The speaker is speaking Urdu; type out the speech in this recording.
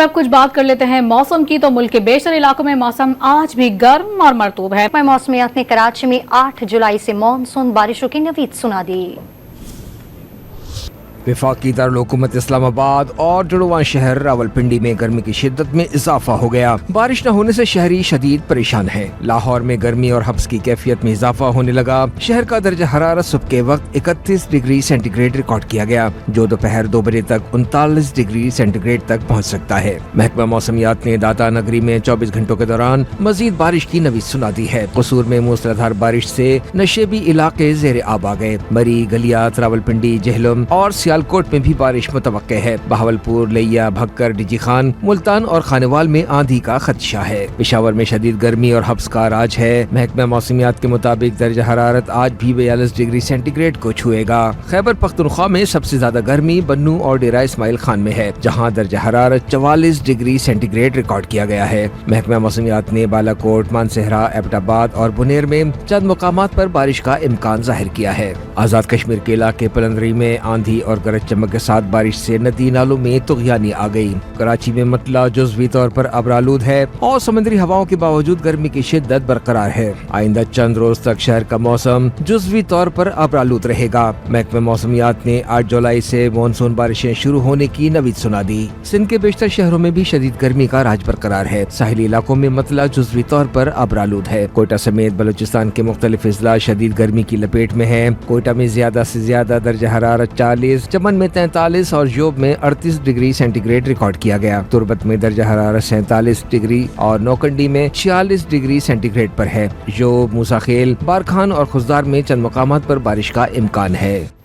اور اب کچھ بات کر لیتے ہیں موسم کی، تو ملک کے بیشتر علاقوں میں موسم آج بھی گرم اور مرطوب ہے۔ موسمیات نے کراچی میں 8 جولائی سے مانسون بارشوں کی نوید سنا دی۔ وفاقی دارالحکومت اسلام آباد اور جڑواں شہر راولپنڈی میں گرمی کی شدت میں اضافہ ہو گیا۔ بارش نہ ہونے سے شہری شدید پریشان ہے۔ لاہور میں گرمی اور حبس کی کیفیت میں اضافہ ہونے لگا۔ شہر کا درجہ حرارت صبح کے وقت 31 ڈگری سینٹی گریڈ ریکارڈ کیا گیا، جو دوپہر 2 بجے تک 39 ڈگری سینٹی گریڈ تک پہنچ سکتا ہے۔ محکمہ موسمیات نے داتا نگری میں 24 گھنٹوں کے دوران مزید بارش کی نوید سنا دی ہے۔ قصور میں موسلادھار بارش سے نشیبی علاقے زیر آب آ گئے۔ مری، گلیات، راولپنڈی، جہلم اور سیالکوٹ میں بھی بارش متوقع ہے۔ بہاولپور، لیا، بھکر، ڈیجی خان، ملتان اور خانوال میں آندھی کا خدشہ ہے۔ پشاور میں شدید گرمی اور حبس کا راج ہے۔ محکمہ موسمیات کے مطابق درجہ حرارت آج بھی 42 ڈگری سینٹی گریڈ کو چھوئے گا۔ خیبر پختونخوا میں سب سے زیادہ گرمی بنو اور ڈیرہ اسماعیل خان میں ہے، جہاں درجہ حرارت 44 ڈگری سینٹی گریڈ ریکارڈ کیا گیا ہے۔ محکمہ موسمیات نے بالاکوٹ، مانسہرہ، ایبٹ آباد اور بنیر میں چند مقامات پر بارش کا امکان ظاہر کیا ہے۔ آزاد کشمیر کے علاقے پلندری میں آندھی اور گرج چمک کے ساتھ بارش سے ندی نالوں میں طغیانی آ گئی۔ کراچی میں مطلع جزوی طور پر ابرآلود ہے اور سمندری ہواؤں کے باوجود گرمی کی شدت برقرار ہے۔ آئندہ چند روز تک شہر کا موسم جزوی طور پر ابرآلود رہے گا۔ محکمہ موسمیات نے 8 جولائی سے مانسون بارشیں شروع ہونے کی نوید سنا دی۔ سندھ کے بیشتر شہروں میں بھی شدید گرمی کا راج برقرار ہے۔ ساحلی علاقوں میں مطلع جزوی طور پر ابرآلود ہے۔ کوئٹہ سمیت بلوچستان کے مختلف اضلاع شدید گرمی کی لپیٹ میں ہیں۔ کوئٹہ میں زیادہ سے زیادہ درجہ حرارت 40، چمن میں 43 اور جوب میں 38 ڈگری سینٹی گریڈ ریکارڈ کیا گیا۔ تربت میں درجہ حرارت 47 ڈگری اور نوکنڈی میں 46 ڈگری سینٹی گریڈ پر ہے۔ جوب، موسیٰ خیل، بارکھان اور خضدار میں چند مقامات پر بارش کا امکان ہے۔